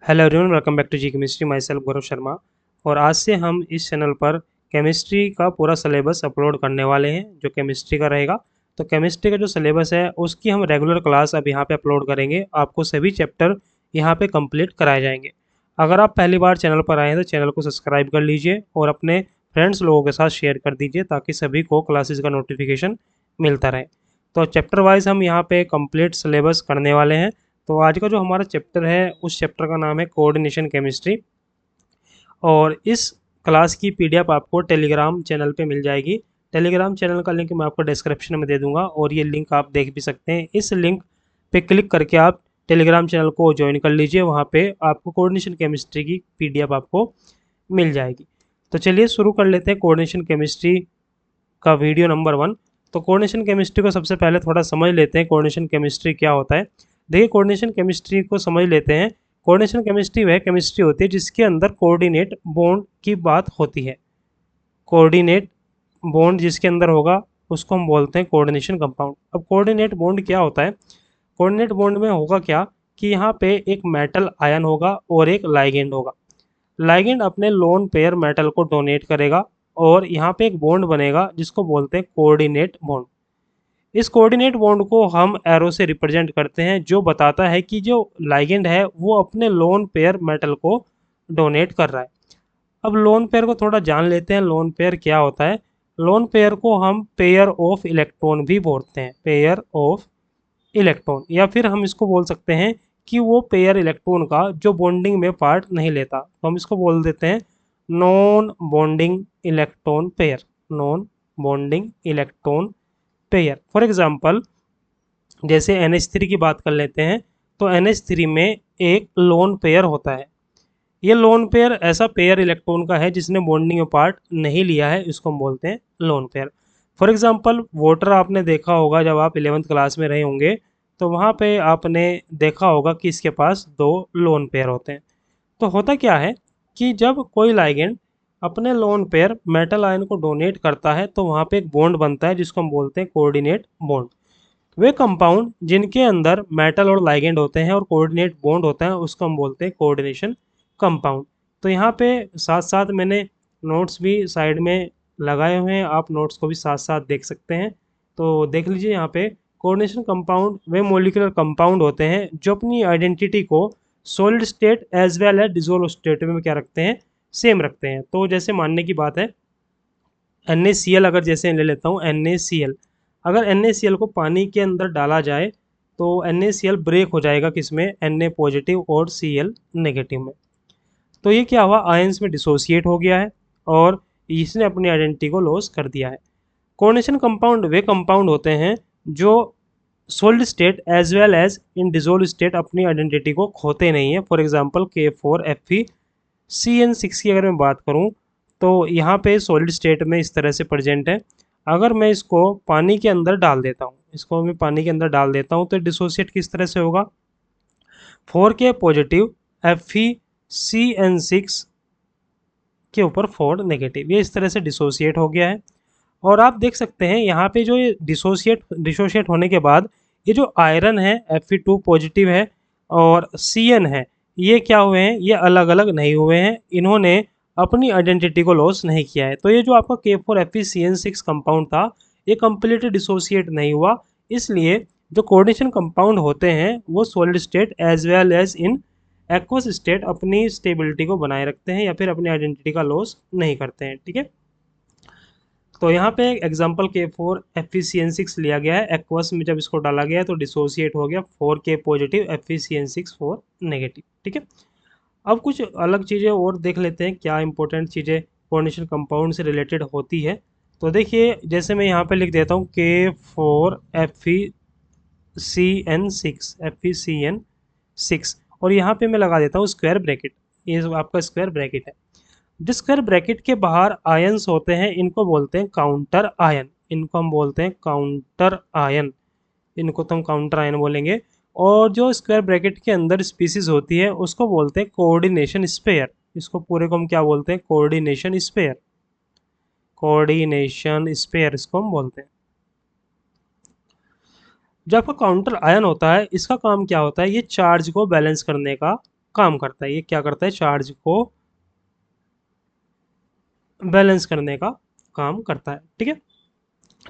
Hello everyone, welcome back to G chemistry. Myself Gaurav Sharma. और आज से हम इस चैनल पर केमिस्ट्री का पूरा सिलेबस अपलोड करने वाले हैं जो केमिस्ट्री का रहेगा। तो केमिस्ट्री का जो सिलेबस है उसकी हम रेगुलर क्लास अब यहाँ पे अपलोड करेंगे। आपको सभी चैप्टर यहाँ पे कंप्लीट कराए जाएंगे। अगर आप पहली बार चैनल पर आए हैं तो चैनल को सब्सक्राइब कर लीजिए और अपने फ्रेंड्स लोगों के साथ शेयर कर दीजिए ताकि सभी को क्लासेस का नोटिफिकेशन मिलता रहे। तो चैप्टर वाइज हम यहाँ पे कंप्लीट सिलेबस करने वाले हैं। तो आज का जो हमारा चैप्टर है उस चैप्टर का नाम है कोऑर्डिनेशन केमिस्ट्री। और इस क्लास की पीडीएफ आपको टेलीग्राम चैनल पे मिल जाएगी। टेलीग्राम चैनल का लिंक मैं आपको डिस्क्रिप्शन में दे दूंगा और ये लिंक आप देख भी सकते हैं। इस लिंक पे क्लिक करके आप टेलीग्राम चैनल को ज्वाइन कर लीजिए। वहाँ पे आपको कोऑर्डिनेशन केमिस्ट्री की पीडीएफ आपको मिल जाएगी। तो चलिए शुरू कर लेते हैं कोऑर्डिनेशन केमिस्ट्री का वीडियो नंबर 1। तो कोऑर्डिनेशन केमिस्ट्री को सबसे पहले थोड़ा समझ लेते हैं कोऑर्डिनेशन केमिस्ट्री क्या होता है। देखिए, कोऑर्डिनेशन केमिस्ट्री को समझ लेते हैं। कोऑर्डिनेशन केमिस्ट्री वह केमिस्ट्री होती है जिसके अंदर कोऑर्डिनेट बॉन्ड की बात होती है। कोऑर्डिनेट बॉन्ड जिसके अंदर होगा उसको हम बोलते हैं कोऑर्डिनेशन कंपाउंड। अब कोऑर्डिनेट बॉन्ड क्या होता है? कोऑर्डिनेट बॉन्ड में होगा क्या कि यहाँ पे एक मेटल आयन होगा और एक लाइगेंड होगा। लाइगेंड अपने लोन पेयर मेटल को डोनेट करेगा और यहाँ पे एक बॉन्ड बनेगा जिसको बोलते हैं कोऑर्डिनेट बॉन्ड। इस कोऑर्डिनेट बॉन्ड को हम एरो से रिप्रेजेंट करते हैं जो बताता है कि जो लाइगेंड है वो अपने लोन पेयर मेटल को डोनेट कर रहा है। अब लोन पेयर को थोड़ा जान लेते हैं। लोन पेयर क्या होता है? लोन पेयर को हम पेयर ऑफ इलेक्ट्रॉन भी बोलते हैं, पेयर ऑफ इलेक्ट्रॉन। या फिर हम इसको बोल सकते हैं कि वो पेयर इलेक्ट्रॉन का जो बॉन्डिंग में पार्ट नहीं लेता, तो हम इसको बोल देते हैं non bonding electron pair. Non bonding electron pair. For example जैसे NH3 की बात कर लेते हैं तो NH3 में एक लोन पेयर होता है। ये लोन पेयर ऐसा पेयर इलेक्ट्रॉन का है जिसने बॉन्डिंग में पार्ट नहीं लिया है, इसको हम बोलते हैं lone pair. For example water आपने देखा होगा जब आप 11th क्लास में रहे होंगे तो वहाँ पे आपने देखा होगा कि इसके पास दो लोन पेयर होते हैं। तो होता क्या है कि जब कोई लाइगेंड अपने लोन पेयर मेटल आयन को डोनेट करता है तो वहाँ पे एक बॉन्ड बनता है जिसको हम बोलते हैं कोऑर्डिनेट बॉन्ड। वे कंपाउंड जिनके अंदर मेटल और लाइगेंड होते हैं और कोऑर्डिनेट बॉन्ड होता है उसको हम बोलते हैं कोऑर्डिनेशन कंपाउंड। तो यहाँ पे साथ साथ मैंने नोट्स भी साइड में लगाए हुए हैं, आप नोट्स को भी साथ साथ देख सकते हैं। तो देख लीजिए, यहाँ पे कोऑर्डिनेशन कंपाउंड वे मॉलिक्यूलर कंपाउंड होते हैं जो अपनी आइडेंटिटी को solid state as well as dissolve state में क्या रखते हैं, सेम रखते हैं। तो जैसे मानने की बात है NaCl, अगर जैसे ले लेता हूँ NaCl, अगर NaCl को पानी के अंदर डाला जाए तो NaCl ब्रेक हो जाएगा किसमें, Na पॉजिटिव और Cl नेगेटिव में। तो ये क्या हुआ, आयंस में डिसोसिएट हो गया है और इसने अपनी आइडेंटिटी को लॉस कर दिया है। कोऑर्डिनेशन कंपाउंड वे कंपाउंड होते हैं जो solid state as well as in dissolve state अपनी आइडेंटिटी को खोते नहीं है। फॉर एग्जांपल K4FeCN6 की अगर मैं बात करूं तो यहाँ पे सॉलिड स्टेट में इस तरह से प्रेजेंट है। अगर मैं इसको पानी के अंदर डाल देता हूँ, इसको मैं पानी के अंदर डाल देता हूँ तो डिसोसिएट किस तरह से होगा, 4K पॉजिटिव FeCN6 के ऊपर 4 नेगेटिव, ये इस तरह से डिसोसिएट हो गया है। और आप देख सकते हैं यहाँ पे जो ये डिसोशिएट होने के बाद ये जो आयरन है Fe2 पॉजिटिव है और Cn है, ये क्या हुए हैं, ये अलग अलग नहीं हुए हैं, इन्होंने अपनी आइडेंटिटी को लॉस नहीं किया है। तो ये जो आपका K4FeCN6 कंपाउंड था ये कम्प्लीटली डिसोशिएट नहीं हुआ। इसलिए जो कोऑर्डिनेशन कंपाउंड होते हैं वो solid state as well as in aqueous state अपनी स्टेबिलिटी को बनाए रखते हैं या फिर अपनी आइडेंटिटी का लॉस नहीं करते हैं। ठीक है, तो यहाँ पे एग्जाम्पल K4FeCN6 लिया गया है। एक्वस में जब इसको डाला गया है तो डिसोसिएट हो गया 4K पॉजिटिव FeCN6 4 नेगेटिव। ठीक है, अब कुछ अलग चीज़ें और देख लेते हैं क्या इंपॉर्टेंट चीज़ें कोऑर्डिनेशन कंपाउंड से रिलेटेड होती है। तो देखिए, जैसे मैं यहाँ पे लिख देता हूँ K4FeCN6 और यहाँ पे मैं लगा देता हूँ स्क्वायर ब्रैकेट। ये आपका स्क्वायर ब्रैकेट है। जो स्क्वायर ब्रैकेट के बाहर आयंस होते हैं इनको बोलते हैं काउंटर आयन, इनको हम बोलते हैं काउंटर आयन, इनको तो हम काउंटर आयन बोलेंगे। और जो स्क्वायर ब्रैकेट के अंदर स्पीसीज होती है उसको बोलते हैं कोऑर्डिनेशन स्पेयर। इसको पूरे को हम क्या बोलते हैं, कोऑर्डिनेशन स्पेयर। कोऑर्डिनेशन स्पेयर इसको हम बोलते हैं। जो आपका काउंटर आयन होता है इसका काम क्या होता है, ये चार्ज को बैलेंस करने का काम करता है। ये क्या करता है, चार्ज को बैलेंस करने का काम करता है। ठीक है,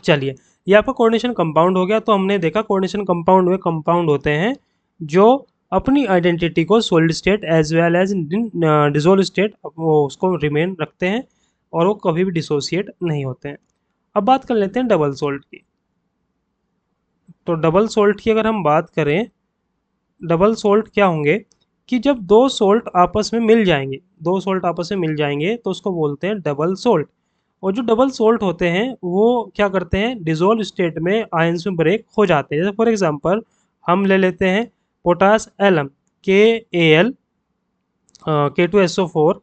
चलिए ये आपका कोऑर्डिनेशन कंपाउंड हो गया। तो हमने देखा कोऑर्डिनेशन कंपाउंड में कंपाउंड होते हैं जो अपनी आइडेंटिटी को solid state as well as dissolve state वो उसको रिमेन रखते हैं और वो कभी भी डिसोसिएट नहीं होते हैं। अब बात कर लेते हैं डबल सोल्ट की। तो डबल सोल्ट की अगर हम बात करें, डबल सोल्ट क्या होंगे कि जब दो सोल्ट आपस में मिल जाएंगे, दो सोल्ट आपस में मिल जाएंगे तो उसको बोलते हैं डबल सोल्ट। और जो डबल सोल्ट होते हैं वो क्या करते हैं, डिजोल्व स्टेट में आयंस में ब्रेक हो जाते हैं। जैसे फॉर एग्जांपल हम ले लेते हैं potash alum K A L K2SO4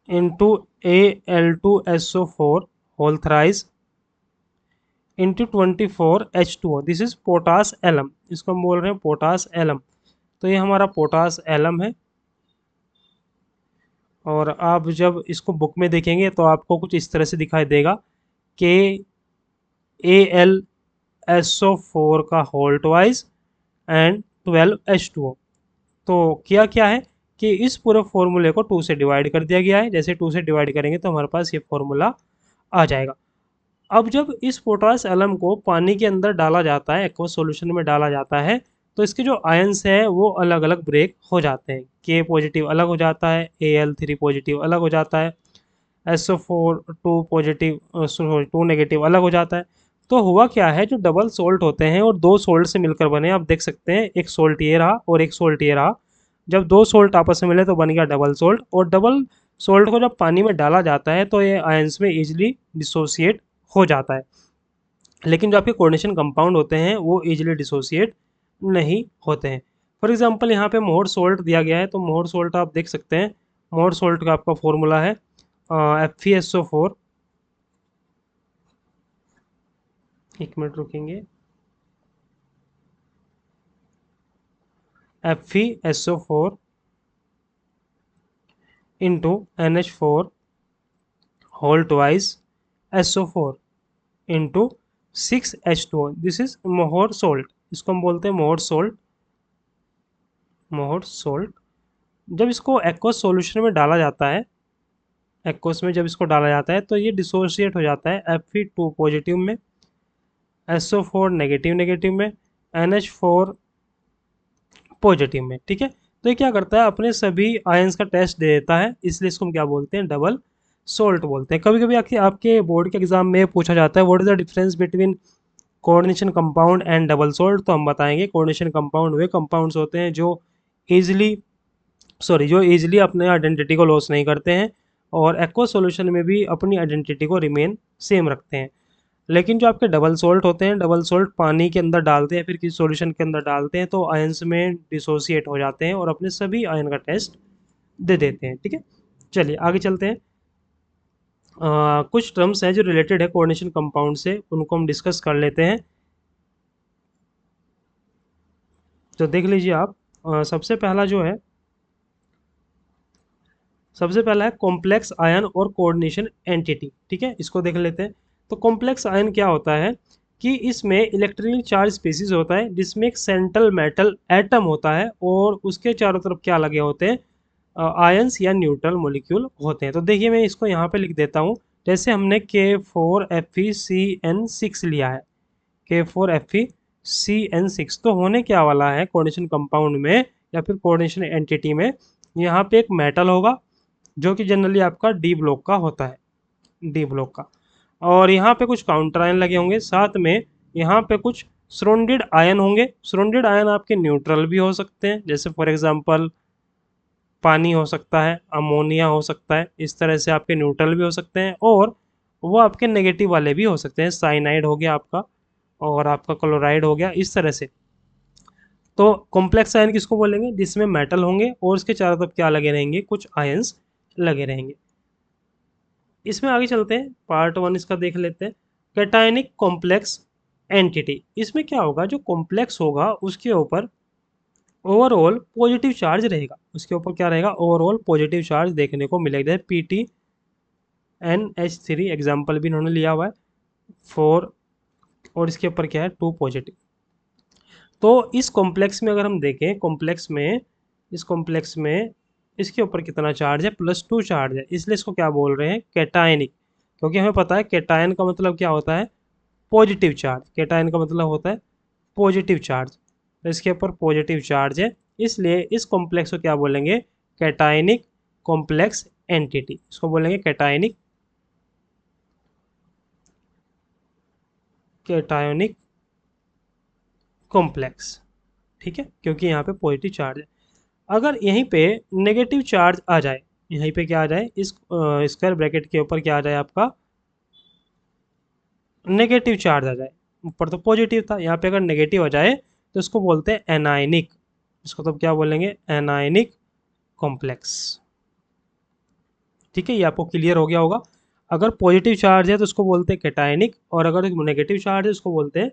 into Al2SO4 whole thrice into 24H2O। This is potash alum, इसको हम बोल रहे हैं पोटास एलम। तो ये हमारा पोटास एलम है। और आप जब इसको बुक में देखेंगे तो आपको कुछ इस तरह से दिखाई देगा कि AlSO4 का होल ट्वाइस एंड 12H2O। तो किया क्या है कि इस पूरे फॉर्मूले को 2 से डिवाइड कर दिया गया है। जैसे 2 से डिवाइड करेंगे तो हमारे पास ये फॉर्मूला आ जाएगा। अब जब इस पोटास एलम को पानी के अंदर डाला जाता है, एक्वस सॉल्यूशन में डाला जाता है, तो इसके जो आयंस है वो अलग अलग ब्रेक हो जाते हैं। के पॉजिटिव अलग हो जाता है, Al3 पॉजिटिव अलग हो जाता है, SO4 2 पॉजिटिव सॉरी 2 नेगेटिव अलग हो जाता है। तो हुआ क्या है, जो डबल सोल्ट होते हैं और दो सोल्ट से मिलकर बने, आप देख सकते हैं एक सोल्ट ये रहा और एक सोल्ट ये रहा। जब दो सोल्ट आपस में मिले तो बन गया डबल सोल्ट। और डबल सोल्ट को जब पानी में डाला जाता है तो ये आयंस में इजिली डिसोसिएट हो जाता है। लेकिन जो आपके कोऑर्डिनेशन कंपाउंड होते हैं वो इजिली डिसोसिएट नहीं होते हैं। फॉर एग्जांपल यहाँ पे मोर सोल्ट दिया गया है, तो मोर सोल्ट आप देख सकते हैं। मोर सोल्ट का आपका फॉर्मूला है FeSO4, एक मिनट रुकेंगे, FeSO4 into NH4 whole twice SO4 into 6H2O। This is Mohr salt, इसको हम बोलते हैं मोहर सोल्ट। मोहर सोल्ट जब इसको एक्वस सॉल्यूशन में डाला जाता है, एक्वस में जब इसको डाला जाता है तो ये डिसोसिएट हो जाता है Fe2 पॉजिटिव में, SO4 नेगेटिव नेगेटिव में, NH4 पॉजिटिव में। ठीक है, तो ये क्या करता है, अपने सभी आयंस का टेस्ट दे देता है, इसलिए इसको हम क्या बोलते हैं, डबल सोल्ट बोलते हैं। कभी कभी आपके बोर्ड के एग्जाम में पूछा जाता है what is the difference between coordination compound and double salt. तो हम बताएंगे कोऑर्डिनेशन कंपाउंड वे कंपाउंड्स होते हैं जो इजीली अपने आइडेंटिटी को लॉस नहीं करते हैं और एक्वस सॉल्यूशन में भी अपनी आइडेंटिटी को रिमेन सेम रखते हैं। लेकिन जो आपके डबल सोल्ट होते हैं, डबल सोल्ट पानी के अंदर डालते हैं फिर किसी सॉल्यूशन के अंदर डालते हैं तो आयंस में डिसोसिएट हो जाते हैं और अपने सभी आयन का टेस्ट दे देते हैं। ठीक है, चलिए आगे चलते हैं। कुछ टर्म्स हैं जो रिलेटेड है कोऑर्डिनेशन कंपाउंड से, उनको हम डिस्कस कर लेते हैं। तो देख लीजिए आप, सबसे पहला है कॉम्प्लेक्स आयन और कोऑर्डिनेशन एंटिटी। ठीक है, इसको देख लेते हैं। तो कॉम्प्लेक्स आयन क्या होता है कि इसमें इलेक्ट्रिकली चार्ज स्पीसीज होता है जिसमें एक सेंट्रल मेटल एटम होता है और उसके चारों तरफ क्या लगे होते हैं, आयंस या न्यूट्रल मॉलिक्यूल होते हैं। तो देखिए मैं इसको यहाँ पे लिख देता हूँ। जैसे हमने K4FeCN6 लिया है, K4FeCN6, तो होने क्या वाला है कोऑर्डिनेशन कंपाउंड में या फिर कोऑर्डिनेशन एंटिटी में, यहाँ पे एक मेटल होगा जो कि जनरली आपका डी ब्लॉक का होता है, डी ब्लॉक का। और यहाँ पे कुछ काउंटर आयन लगे होंगे, साथ में यहाँ पे कुछ सराउंडेड आयन होंगे। सराउंडेड आयन आपके न्यूट्रल भी हो सकते हैं, जैसे फॉर एग्जांपल पानी हो सकता है, अमोनिया हो सकता है, इस तरह से आपके न्यूट्रल भी हो सकते हैं। और वो आपके नेगेटिव वाले भी हो सकते हैं, साइनाइड हो गया आपका और आपका क्लोराइड हो गया, इस तरह से। तो कॉम्प्लेक्स आयन किसको बोलेंगे, जिसमें मेटल होंगे और उसके चारों तरफ क्या लगे रहेंगे, कुछ आयंस लगे रहेंगे। इसमें आगे चलते हैं, पार्ट 1 इसका देख लेते हैं। कैटायनिक कॉम्प्लेक्स एंटिटी, इसमें क्या होगा, जो कॉम्प्लेक्स होगा उसके ऊपर ओवरऑल पॉजिटिव चार्ज रहेगा, उसके ऊपर क्या रहेगा, ओवरऑल पॉजिटिव चार्ज देखने को मिलेगा। PTNH3 एग्जाम्पल भी इन्होंने लिया हुआ है 4 और इसके ऊपर क्या है 2 पॉजिटिव। तो इस कॉम्प्लेक्स में अगर हम देखें, कॉम्प्लेक्स में इस कॉम्प्लेक्स में इसके ऊपर कितना चार्ज है, +2 चार्ज है, इसलिए इसको क्या बोल रहे हैं, कैटायनिक। क्योंकि हमें पता है कैटायन का मतलब क्या होता है, पॉजिटिव चार्ज। कैटायन का मतलब होता है पॉजिटिव चार्ज, तो इसके ऊपर पॉजिटिव चार्ज है, इसलिए इस कॉम्प्लेक्स को क्या बोलेंगे, कैटायनिक कॉम्प्लेक्स एंटिटी। इसको बोलेंगे कैटायनिक कैटायनिक कॉम्प्लेक्स। ठीक है, क्योंकि यहाँ पे पॉजिटिव चार्ज है। अगर यहीं पे नेगेटिव चार्ज आ जाए, यहीं पे क्या आ जाए, इस स्क्वायर ब्रैकेट के ऊपर क्या आ जाए आपका, नेगेटिव चार्ज आ जाए। ऊपर तो पॉजिटिव था, यहाँ पे अगर नेगेटिव आ जाए तो इसको बोलते हैं एनायनिक। इसको तो क्या बोलेंगे, एनायनिक कॉम्प्लेक्स। ठीक है, ये आपको क्लियर हो गया होगा। अगर पॉजिटिव चार्ज है तो उसको बोलते हैं कैटायनिक, और अगर नेगेटिव चार्ज है उसको बोलते हैं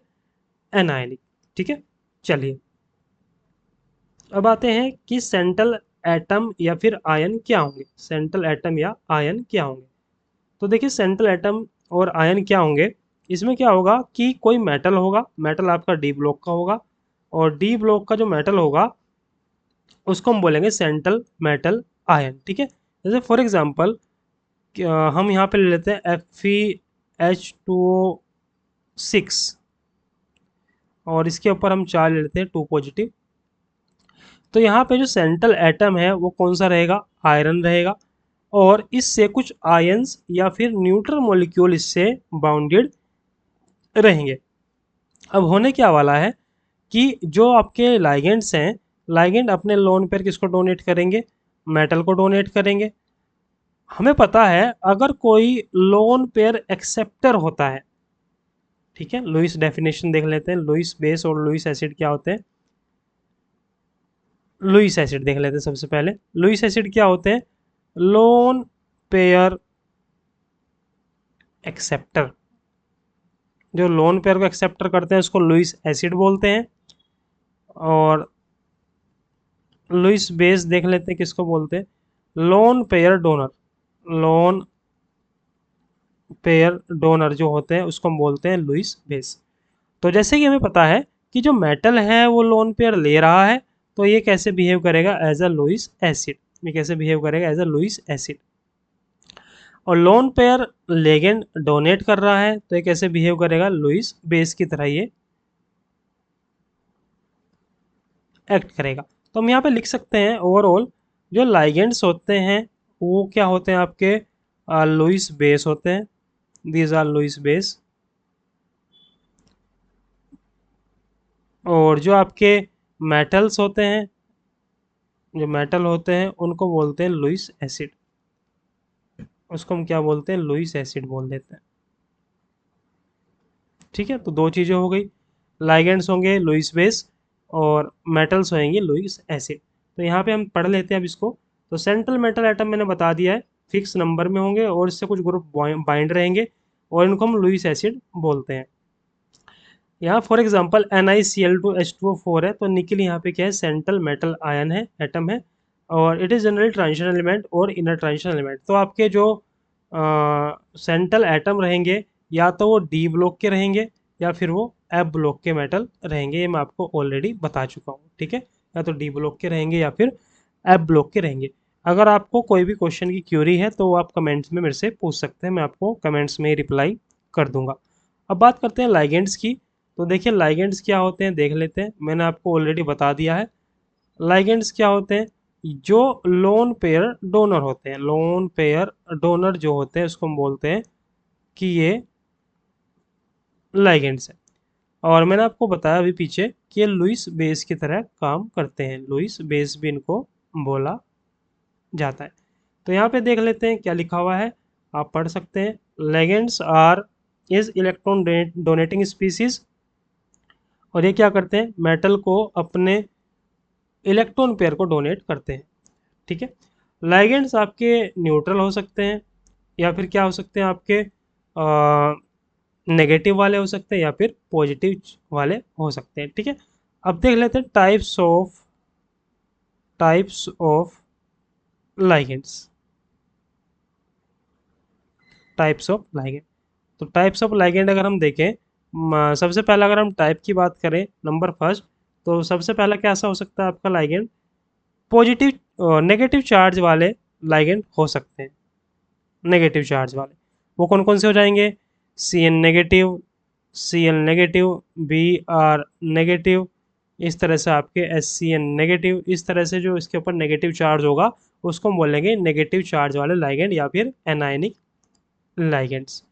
एनायनिक। ठीक है, चलिए अब आते हैं कि सेंट्रल एटम या फिर आयन क्या होंगे। सेंट्रल एटम या आयन क्या होंगे, तो देखिए सेंट्रल एटम और आयन क्या होंगे। इसमें क्या होगा कि कोई मेटल होगा, मेटल आपका डी ब्लॉक का होगा, और डी ब्लॉक का जो मेटल होगा उसको हम बोलेंगे सेंट्रल मेटल आयन। ठीक है, जैसे फॉर एग्जांपल हम यहाँ पे ले लेते हैं Fe H2O6, और इसके ऊपर हम चार्ज ले लेते हैं 2 पॉजिटिव। तो यहाँ पे जो सेंट्रल एटम है वो कौन सा रहेगा, आयरन रहेगा, और इससे कुछ आयंस या फिर न्यूट्रल मॉलिक्यूल इससे बाउंडेड रहेंगे। अब होने क्या वाला है कि जो आपके लाइगेंड्स हैं, लाइगेंड अपने लोन पेयर किसको डोनेट करेंगे, मेटल को डोनेट करेंगे। हमें पता है अगर कोई लोन पेयर एक्सेप्टर होता है, ठीक है, लुईस डेफिनेशन देख लेते हैं, लुईस बेस और लुईस एसिड क्या होते हैं। लुईस एसिड देख लेते हैं सबसे पहले। लुईस एसिड क्या होते हैं, लोन पेयर एक्सेप्टर। जो लोन पेयर को एक्सेप्टर करते हैं उसको लुईस एसिड बोलते हैं। और लुईस बेस देख लेते हैं किसको बोलते हैं, lone pair donor. Lone pair donor जो होते हैं उसको हम बोलते हैं लुईस बेस। तो जैसे कि हमें पता है कि जो मेटल है वो लोन पेयर ले रहा है, तो ये कैसे बिहेव करेगा, एज अ लुईस एसिड। ये कैसे बिहेव करेगा, एज अ लुईस एसिड। और लोन पेयर लेगेंड डोनेट कर रहा है तो ये कैसे बिहेव करेगा, लुईस बेस की तरह ये एक्ट करेगा। तो हम यहाँ पे लिख सकते हैं ओवरऑल जो लाइगेंड्स होते हैं वो क्या होते हैं आपके, लुईस बेस होते हैं। These are Lewis base. और जो आपके मेटल्स होते हैं, जो मेटल होते हैं उनको बोलते हैं लुईस एसिड। उसको हम क्या बोलते हैं, लुईस एसिड बोल देते हैं। ठीक है, तो 2 चीज़ें हो गई, लाइगेंड्स होंगे लुईस बेस और मेटल्स होंगे लुईस एसिड। तो यहाँ पे हम पढ़ लेते हैं अब इसको। तो सेंट्रल मेटल एटम मैंने बता दिया है, फिक्स नंबर में होंगे और इससे कुछ ग्रुप बाइंड रहेंगे, और इनको हम लुईस एसिड बोलते हैं। यहाँ फॉर एग्जांपल NiCl2H2O4 है, तो निकल यहाँ पे क्या है, सेंट्रल मेटल आयन है, एटम है, और it is generally transition element और इनर ट्रांजिशन एलिमेंट। तो आपके जो सेंट्रल एटम रहेंगे या तो वो डी ब्लॉक के रहेंगे या फिर वो एफ ब्लॉक के मेटल रहेंगे, ये मैं आपको ऑलरेडी बता चुका हूँ। ठीक है, या तो डी ब्लॉक के रहेंगे या फिर एफ ब्लॉक के रहेंगे। अगर आपको कोई भी क्वेश्चन की क्यूरी है तो वो आप कमेंट्स में मेरे से पूछ सकते हैं, मैं आपको कमेंट्स में रिप्लाई कर दूंगा। अब बात करते हैं लाइगेंड्स की। तो देखिए लाइगेंड्स क्या होते हैं देख लेते हैं, मैंने आपको ऑलरेडी बता दिया है। लाइगेंड्स क्या होते हैं, जो लोन पेयर डोनर होते हैं, लोन पेयर डोनर जो होते हैं उसको हम बोलते हैं कि ये लाइगेंड्स है। और मैंने आपको बताया अभी पीछे कि ये लुईस बेस की तरह काम करते हैं, लुईस बेस भी इनको बोला जाता है। तो यहाँ पे देख लेते हैं क्या लिखा हुआ है, आप पढ़ सकते हैं। Ligands are is electron donating species, और ये क्या करते हैं, मेटल को अपने इलेक्ट्रॉन पेयर को डोनेट करते हैं। ठीक है, लाइगेंड्स आपके न्यूट्रल हो सकते हैं, या फिर क्या हो सकते हैं आपके नेगेटिव वाले हो सकते हैं, या फिर पॉजिटिव वाले हो सकते हैं। ठीक है, अब देख लेते हैं types of ligands. Types of ligand, तो टाइप्स ऑफ लाइगेंड अगर हम देखें, सबसे पहला अगर हम टाइप की बात करें नंबर फर्स्ट, तो सबसे पहला कैसा हो सकता है आपका लाइगेंड, पॉजिटिव नेगेटिव चार्ज वाले लाइगेंड हो सकते हैं। नेगेटिव चार्ज वाले वो कौन कौन से हो जाएंगे? Cn negative, Cl negative, Br negative, इस तरह से आपके SCN नेगेटिव, इस तरह से जो इसके ऊपर नेगेटिव चार्ज होगा उसको हम बोलेंगे नेगेटिव चार्ज वाले लाइगेंड या फिर एनायनिक लाइगेंड्स।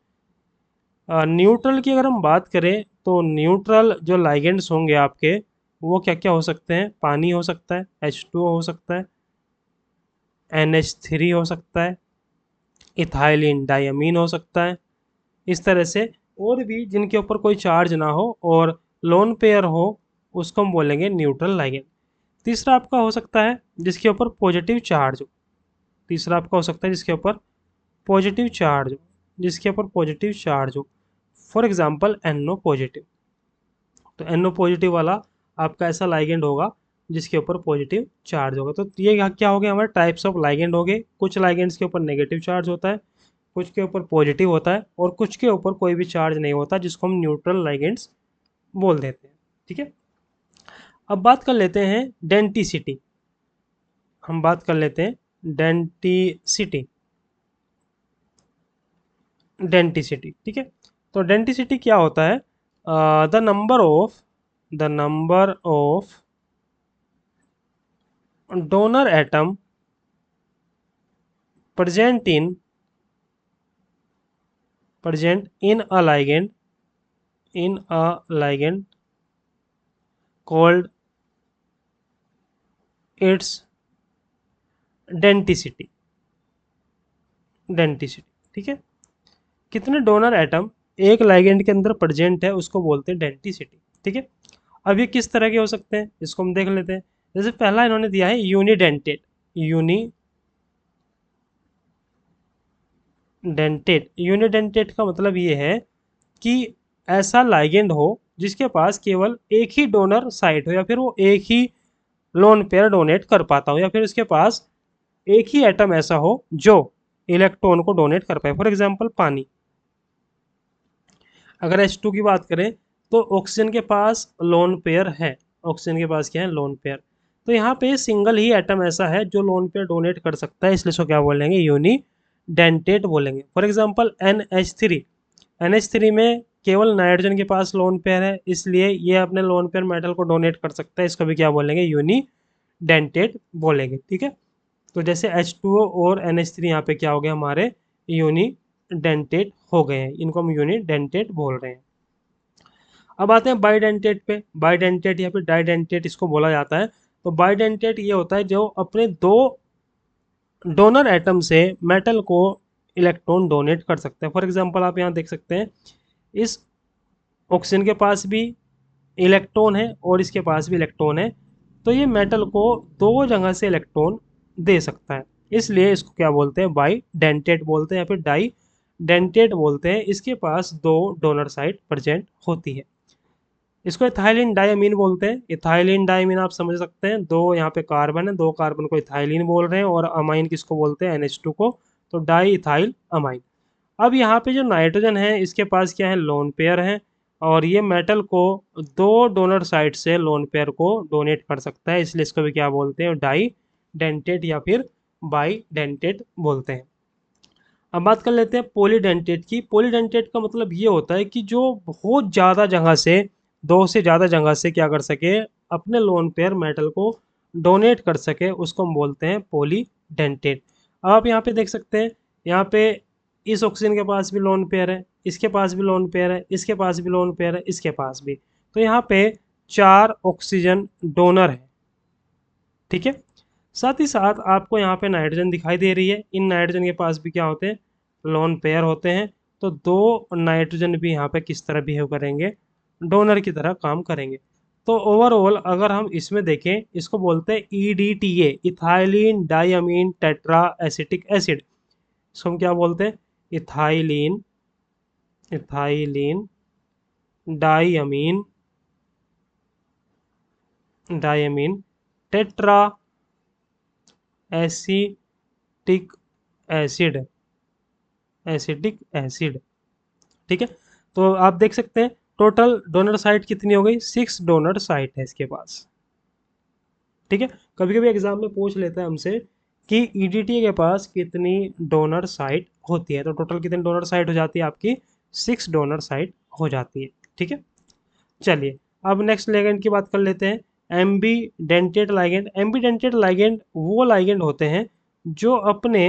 न्यूट्रल की अगर हम बात करें तो न्यूट्रल जो लाइगेंड्स होंगे आपके वो क्या क्या हो सकते हैं? पानी हो सकता है, H2O हो सकता है, NH3 हो सकता है, इथाइलिन डायमीन हो सकता है, इस तरह से और भी जिनके ऊपर कोई चार्ज ना हो और लोन पेयर हो उसको हम बोलेंगे न्यूट्रल लाइगेंड। तीसरा आपका हो सकता है जिसके ऊपर पॉजिटिव चार्ज हो। तीसरा आपका हो सकता है जिसके ऊपर पॉजिटिव चार्ज हो, जिसके ऊपर पॉजिटिव चार्ज हो, फॉर एग्जांपल NO पॉजिटिव। तो NO पॉजिटिव वाला आपका ऐसा लाइगेंड होगा जिसके ऊपर पॉजिटिव चार्ज होगा। तो ये क्या हो गया हमारे टाइप्स ऑफ लाइगेंड हो गए। कुछ लाइगेंड्स के ऊपर नेगेटिव चार्ज होता है, कुछ के ऊपर पॉजिटिव होता है और कुछ के ऊपर कोई भी चार्ज नहीं होता जिसको हम न्यूट्रल लाइगेंड्स बोल देते हैं। ठीक है, अब बात कर लेते हैं डेंटिसिटी। हम बात कर लेते हैं डेंटिसिटी। डेंटिसिटी ठीक है, तो डेंटिसिटी क्या होता है? The number of donor atom present in a ligand called its denticity. Denticity ठीक है, कितने डोनर एटम एक लाइगेंड के अंदर प्रेजेंट है उसको बोलते हैं डेंटिसिटी। ठीक है, अब ये किस तरह के हो सकते हैं इसको हम देख लेते हैं। जैसे पहला इन्होंने दिया है यूनिडेंटेड। यूनिडेंटेड का मतलब ये है कि ऐसा लाइगेंड हो जिसके पास केवल एक ही डोनर साइट हो या फिर वो एक ही लोन पेयर डोनेट कर पाता हो या फिर उसके पास एक ही एटम ऐसा हो जो इलेक्ट्रॉन को डोनेट कर पाए। फॉर एग्जांपल पानी। अगर H2 की बात करें तो ऑक्सीजन के पास लोन पेयर है। ऑक्सीजन के पास क्या है? Lone pair. तो यहाँ पे सिंगल ही एटम ऐसा है जो लोन पेयर डोनेट कर सकता है, इसलिए इसको क्या बोलेंगे? यूनिडेंटेट बोलेंगे। For example NH3। NH3 में केवल नाइट्रोजन के पास लोन पेयर है, इसलिए ये अपने लोन पेयर मेटल को डोनेट कर सकता है, इसको भी क्या बोलेंगे? यूनिडेंटेट बोलेंगे। ठीक है, तो जैसे H2O और NH3 यहाँ पे क्या हो गया? हमारे यूनिडेंटेट हो गए हैं, इनको हम यूनिडेंटेट बोल रहे हैं। अब आते हैं बाइडेंटेट पे। बाइडेंटेट या फिर डाइडेंटेट इसको बोला जाता है। तो बाइडेंटेट ये होता है जो अपने दो डोनर एटम से मेटल को इलेक्ट्रॉन डोनेट कर सकते हैं। फॉर एग्जांपल आप यहाँ देख सकते हैं इस ऑक्सीजन के पास भी इलेक्ट्रॉन है और इसके पास भी इलेक्ट्रॉन है, तो ये मेटल को दो जगह से इलेक्ट्रॉन दे सकता है, इसलिए इसको क्या बोलते हैं? बाइडेंटेट बोलते हैं या फिर डाइडेंटेट बोलते हैं। इसके पास दो डोनर साइट प्रेजेंट होती है। इसको इथाइलिन डायमीन बोलते हैं। इथाइलिन डायमीन आप समझ सकते हैं, दो यहाँ पे कार्बन है, दो कार्बन को इथाइलिन बोल रहे हैं और अमाइन किसको बोलते हैं? NH2 को, तो डाई इथाइल अमाइन। अब यहाँ पे जो नाइट्रोजन है इसके पास क्या है? लोन पेयर है और ये मेटल को दो डोनर साइड से लोन पेयर को डोनेट कर सकता है, इसलिए इसको भी क्या बोलते हैं? डाई डेंटेट या फिर बाई डेंटेट बोलते हैं। अब बात कर लेते हैं पॉलीडेंटेट की। पॉलीडेंटेट का मतलब ये होता है कि जो बहुत ज़्यादा जगह से, दो से ज़्यादा जगह से क्या कर सके? अपने लोन पेयर मेटल को डोनेट कर सके, उसको हम बोलते हैं पॉलीडेंटेट। आप यहाँ पे देख सकते हैं, यहाँ पे इस ऑक्सीजन के पास भी लोन पेयर है, इसके पास भी लोन पेयर है, इसके पास भी लोन पेयर है, इसके पास भी। तो यहाँ पे 4 ऑक्सीजन डोनर है। ठीक है, साथ ही साथ आपको यहाँ पे नाइट्रोजन दिखाई दे रही है, इन नाइट्रोजन के पास भी क्या होते हैं? लोन पेयर होते हैं। तो दो नाइट्रोजन भी यहाँ पे किस तरह बिहेव करेंगे? डोनर की तरह काम करेंगे। तो ओवरऑल अगर हम इसमें देखें, इसको बोलते हैं EDTA, ethylene diamine tetra acetic acid. इसको हम क्या बोलते हैं? Ethylene ethylene diamine diamine tetra acetic acid. Acetic acid. ठीक है, तो आप देख सकते हैं टोटल डोनर साइट कितनी हो गई? 6 डोनर साइट है इसके पास। ठीक है। कभी कभी एग्जाम में पूछ लेता है हमसे कि ईडीटी के पास कितनी डोनर साइट होती है, तो टोटल कितनी डोनर साइट हो जाती है आपकी, 6 डोनर साइट हो जाती है। ठीक है, चलिए अब नेक्स्ट लाइगेंड की बात कर लेते हैं। एम्बीडेंटेड लाइगेंड। एम्बीडेंटेड लाइगेंड वो लाइगेंड होते हैं जो अपने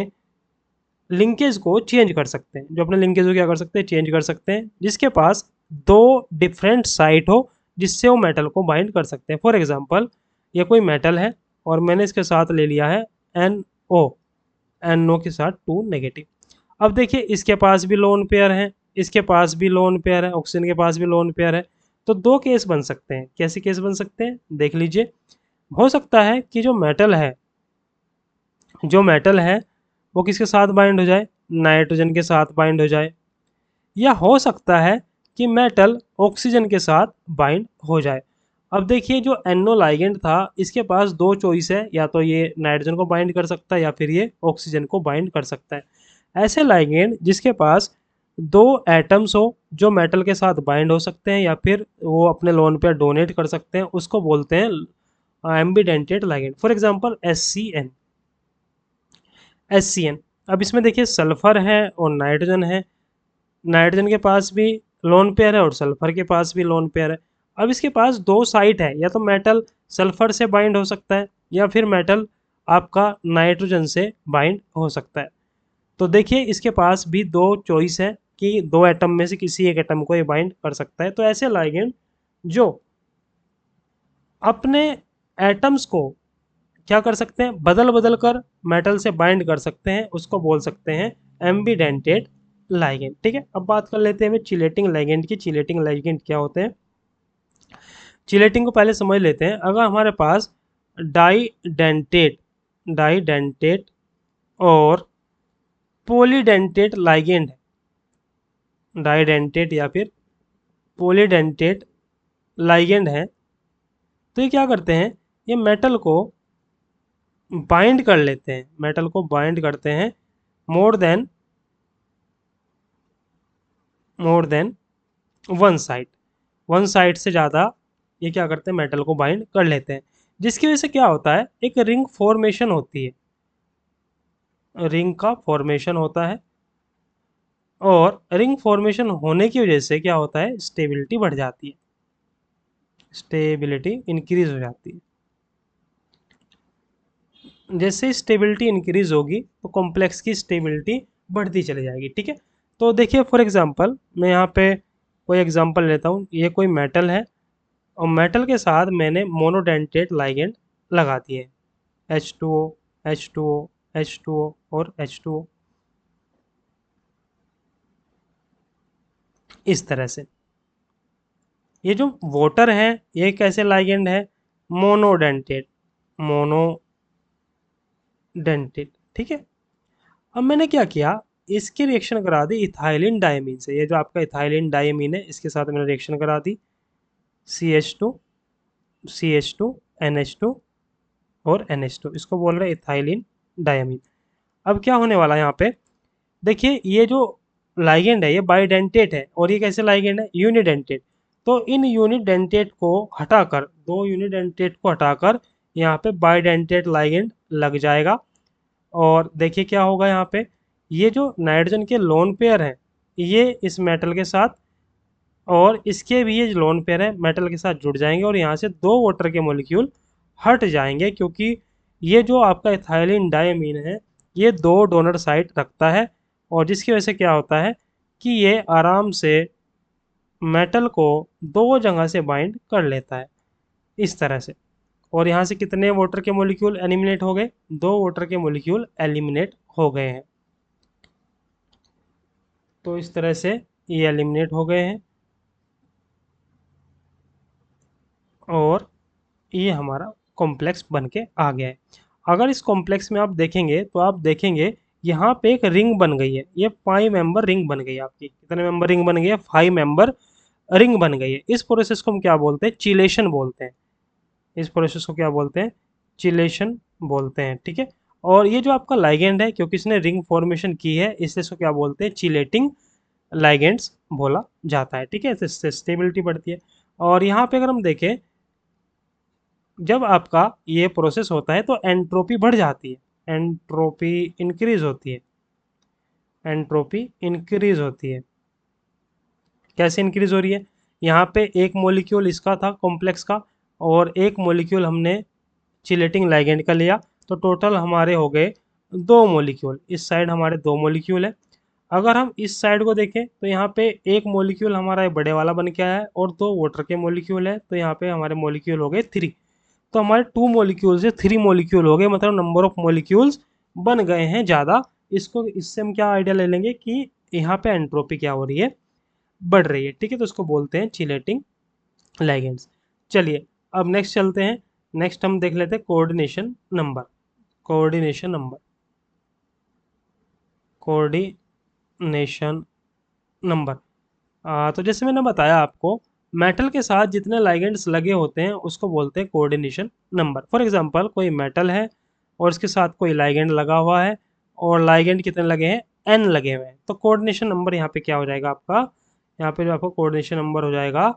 लिंकेज को चेंज कर सकते हैं, जो अपने लिंकेज को क्या कर सकते हैं, चेंज कर सकते हैं, जिसके पास दो डिफरेंट साइट हो जिससे वो मेटल को बाइंड कर सकते हैं। फॉर एग्जांपल ये कोई मेटल है और मैंने इसके साथ ले लिया है NO, NO के साथ 2 नेगेटिव। अब देखिए इसके पास भी लोन पेयर है, इसके पास भी लोन पेयर है, ऑक्सीजन के पास भी लोन पेयर है। तो दो केस बन सकते हैं। कैसे केस बन सकते हैं देख लीजिए। हो सकता है कि जो मेटल है वो किसके साथ बाइंड हो जाए, नाइट्रोजन के साथ बाइंड हो जाए, या हो सकता है कि मेटल ऑक्सीजन के साथ बाइंड हो जाए। अब देखिए जो NO लाइगेंड था इसके पास दो चॉइस है, या तो ये नाइट्रोजन को बाइंड कर सकता है या फिर ये ऑक्सीजन को बाइंड कर सकता है। ऐसे लाइगेंड जिसके पास दो एटम्स हो जो मेटल के साथ बाइंड हो सकते हैं या फिर वो अपने लोन पे डोनेट कर सकते हैं, उसको बोलते हैं एम्बीडेंटेड लाइगेंड। For example SCN। अब इसमें देखिए सल्फर है और नाइट्रोजन है, नाइट्रोजन के पास भी लोन पेयर है और सल्फर के पास भी लोन पेयर है। अब इसके पास दो साइट है, या तो मेटल सल्फर से बाइंड हो सकता है या फिर मेटल आपका नाइट्रोजन से बाइंड हो सकता है। तो देखिए इसके पास भी दो चॉइस है कि दो एटम में से किसी एक एटम को ये बाइंड कर सकता है। तो ऐसे लाइगेंड जो अपने एटम्स को क्या कर सकते हैं, बदल बदल कर मेटल से बाइंड कर सकते हैं, उसको बोल सकते हैं एम्बीडेंटेड लाइगेंड। ठीक है, अब बात कर लेते हैं चिलेटिंग लाइगेंड की। चिलेटिंग लाइगेंड क्या होते हैं, चिलेटिंग को पहले समझ लेते हैं। अगर हमारे पास डाइडेंटेट डाइडेंटेट और पॉलीडेंटेट लाइगेंड है, डाइडेंटेट या फिर पॉलीडेंटेट लाइगेंड है, तो ये क्या करते हैं, ये मेटल को बाइंड कर लेते हैं, मेटल को बाइंड करते हैं मोर देन वन साइड से ज़्यादा ये क्या करते हैं, मेटल को बाइंड कर लेते हैं, जिसकी वजह से क्या होता है, एक रिंग फॉर्मेशन होती है, रिंग का फॉर्मेशन होता है। और रिंग फॉर्मेशन होने की वजह से क्या होता है, स्टेबिलिटी बढ़ जाती है, स्टेबिलिटी इंक्रीज हो जाती है। जैसे स्टेबिलिटी इंक्रीज होगी तो कॉम्प्लेक्स की स्टेबिलिटी बढ़ती चली जाएगी। ठीक है, तो देखिए फॉर एग्जांपल मैं यहाँ पे कोई एग्जांपल लेता हूँ। ये कोई मेटल है और मेटल के साथ मैंने मोनोडेंटेट लाइगेंड लगा दिए, H2O H2O H2O और H2O, इस तरह से। ये जो वाटर है ये कैसे लाइगेंड है, मोनोडेंटेट, मोनोडेंटेट। ठीक है, अब मैंने क्या किया, इसकी रिएक्शन करा दी इथाइलिन डायमीन से। ये जो आपका इथाइलिन डायमीन है इसके साथ मैंने रिएक्शन करा दी, CH2 CH2 NH2 और NH2, इसको बोल रहे हैं इथाइलिन डायमीन। अब क्या होने वाला है यहाँ पे, देखिए ये जो लाइगेंड है ये बाइडेंटेट है और ये कैसे लाइगेंड है, यूनिडेंटेट। तो इन यूनिडेंटेट को हटाकर, दो यूनिडेंटेट को हटाकर यहाँ पे बाइडेंटेट लाइगेंड लग जाएगा। और देखिए क्या होगा यहाँ पे, ये जो नाइट्रोजन के लोन पेयर हैं ये इस मेटल के साथ और इसके भी ये लोन पेयर है मेटल के साथ जुड़ जाएंगे और यहाँ से दो वाटर के मॉलिक्यूल हट जाएंगे, क्योंकि ये जो आपका इथाइलिन डायमीन है ये दो डोनर साइट रखता है और जिसकी वजह से क्या होता है कि ये आराम से मेटल को दो जगह से बाइंड कर लेता है, इस तरह से। और यहाँ से कितने वाटर के मॉलिक्यूल एलिमिनेट हो गए, दो वाटर के मॉलिक्यूल एलिमिनेट हो गए हैं। तो इस तरह से ये एलिमिनेट हो गए हैं और ये हमारा कॉम्प्लेक्स बन के आ गया है। अगर इस कॉम्प्लेक्स में आप देखेंगे तो आप देखेंगे यहाँ पे एक रिंग बन गई है, ये 5 मेंबर रिंग बन गई है आपकी। कितने मेंबर रिंग बन गई है, 5 मेंबर रिंग बन गई है। इस प्रोसेस को हम क्या बोलते हैं, चिलेशन बोलते हैं। इस प्रोसेस को क्या बोलते हैं, चिलेशन बोलते हैं। ठीक है, और ये जो आपका लाइगेंड है क्योंकि इसने रिंग फॉर्मेशन की है इसलिए इसको क्या बोलते हैं, चिलेटिंग लाइगेंड्स बोला जाता है। ठीक है, इससे स्टेबिलिटी बढ़ती है। और यहाँ पे अगर हम देखें जब आपका ये प्रोसेस होता है तो एंट्रोपी बढ़ जाती है, एंट्रोपी इंक्रीज होती है, एंट्रोपी इंक्रीज होती है। कैसे इंक्रीज हो रही है? यहाँ पे एक मॉलिक्यूल इसका था कॉम्प्लेक्स का, और एक मॉलिक्यूल हमने चिलेटिंग लाइगेंड का लिया, तो टोटल हमारे हो गए 2 मॉलिक्यूल। इस साइड हमारे 2 मॉलिक्यूल है। अगर हम इस साइड को देखें तो यहाँ पे एक मॉलिक्यूल हमारा बड़े वाला बन के आया है और 2 वाटर के मॉलिक्यूल है, तो यहाँ पे हमारे मॉलिक्यूल हो गए 3। तो हमारे 2 मॉलिक्यूल से 3 मॉलिक्यूल हो गए, मतलब नंबर ऑफ मॉलिक्यूल्स बन गए हैं ज़्यादा। इसको इससे हम क्या आइडिया ले लेंगे कि यहाँ पे एंट्रोपी क्या हो रही है, बढ़ रही है। ठीक है, तो इसको बोलते हैं चिलेटिंग लाइगेंड्स। चलिए अब नेक्स्ट चलते हैं। नेक्स्ट हम देख लेते हैं coordination number. Coordination number, coordination number. तो जैसे मैंने बताया आपको, मेटल के साथ जितने लाइगेंड्स लगे होते हैं उसको बोलते हैं कोऑर्डिनेशन नंबर। फॉर एग्जांपल कोई मेटल है और इसके साथ कोई लाइगेंड लगा हुआ है, और लाइगेंड कितने लगे हैं, एन लगे हुए हैं, तो कोऑर्डिनेशन नंबर यहाँ पे क्या हो जाएगा आपका, यहाँ पे जो आपका कोऑर्डिनेशन नंबर हो जाएगा,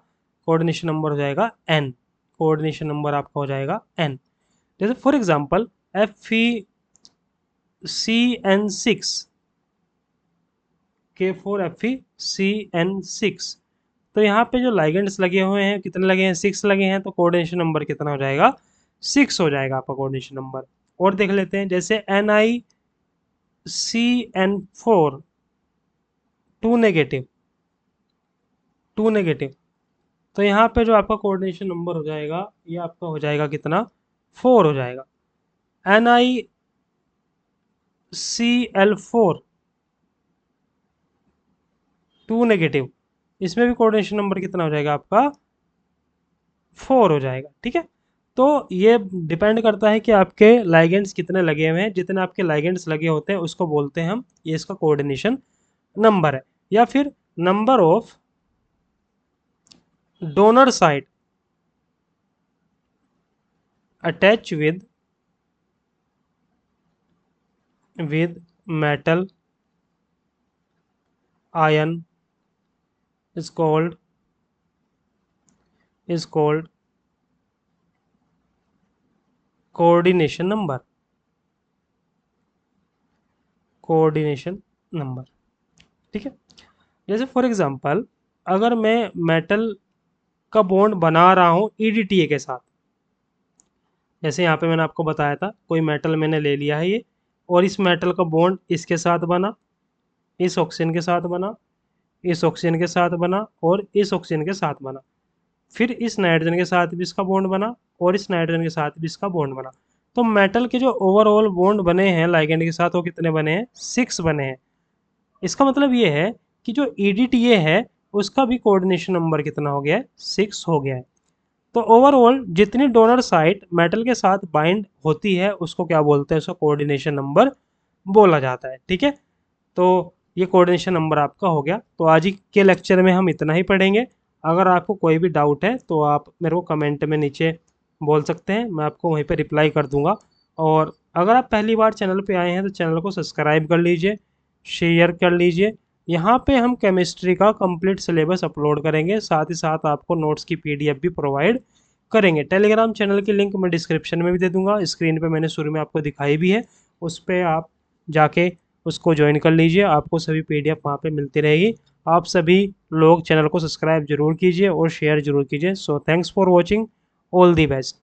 कोऑर्डिनेशन नंबर हो जाएगा एन। कोऑर्डिनेशन नंबर आपका हो जाएगा एन। जैसे फॉर एग्जांपल FeCN6, K4FeCN6, तो यहाँ पे जो लाइगेंड्स लगे हुए हैं कितने लगे हैं, 6 लगे हैं, तो कोऑर्डिनेशन नंबर कितना हो जाएगा, 6 हो जाएगा आपका कोऑर्डिनेशन नंबर। और देख लेते हैं, जैसे NiCN4, 2 नेगेटिव, 2 नेगेटिव, तो यहाँ पे जो आपका कोऑर्डिनेशन नंबर हो जाएगा ये आपका हो जाएगा कितना, 4 हो जाएगा। NiCl4, 2 नेगेटिव, इसमें भी कोऑर्डिनेशन नंबर कितना हो जाएगा आपका, 4 हो जाएगा। ठीक है, तो ये डिपेंड करता है कि आपके लाइगेंड्स कितने लगे हुए हैं। जितने आपके लाइगेंड्स लगे होते हैं उसको बोलते हैं हम, ये इसका कोऑर्डिनेशन नंबर है। या फिर number of donor site attach with metal ion is called coordination number, coordination number. ठीक है, जैसे फॉर एग्जांपल अगर मैं मेटल का बॉन्ड बना रहा हूँ ईडीटीए के साथ, जैसे यहाँ पे मैंने आपको बताया था कोई मेटल मैंने ले लिया है ये, और इस मेटल का बॉन्ड इसके साथ बना, इस ऑक्सीजन के साथ बना, इस ऑक्सीजन के साथ बना, और इस ऑक्सीजन के साथ बना, फिर इस नाइट्रोजन के साथ भी इसका बॉन्ड बना, और इस नाइट्रोजन के साथ भी इसका बॉन्ड बना। तो मेटल के जो ओवरऑल बॉन्ड बने हैं लाइगेंड के साथ वो कितने बने हैं, 6 बने हैं। इसका मतलब ये है कि जो ईडीटीए है उसका भी कोऑर्डिनेशन नंबर कितना हो गया है, 6 हो गया है। तो ओवरऑल जितनी डोनर साइट मेटल के साथ बाइंड होती है उसको क्या बोलते हैं, उसको कोऑर्डिनेशन नंबर बोला जाता है। ठीक है, तो ये कोऑर्डिनेशन नंबर आपका हो गया। तो आज ही के लेक्चर में हम इतना ही पढ़ेंगे। अगर आपको कोई भी डाउट है तो आप मेरे को कमेंट में नीचे बोल सकते हैं, मैं आपको वहीं पे रिप्लाई कर दूंगा। और अगर आप पहली बार चैनल पे आए हैं तो चैनल को सब्सक्राइब कर लीजिए, शेयर कर लीजिए। यहाँ पे हम केमिस्ट्री का कंप्लीट सिलेबस अपलोड करेंगे, साथ ही साथ आपको नोट्स की पीडीएफ भी प्रोवाइड करेंगे। टेलीग्राम चैनल की लिंक मैं डिस्क्रिप्शन में भी दे दूंगा, स्क्रीन पे मैंने शुरू में आपको दिखाई भी है, उस पर आप जाके उसको ज्वाइन कर लीजिए, आपको सभी पीडीएफ वहाँ पे मिलती रहेगी। आप सभी लोग चैनल को सब्सक्राइब जरूर कीजिए और शेयर जरूर कीजिए। So thanks for watching, all the best.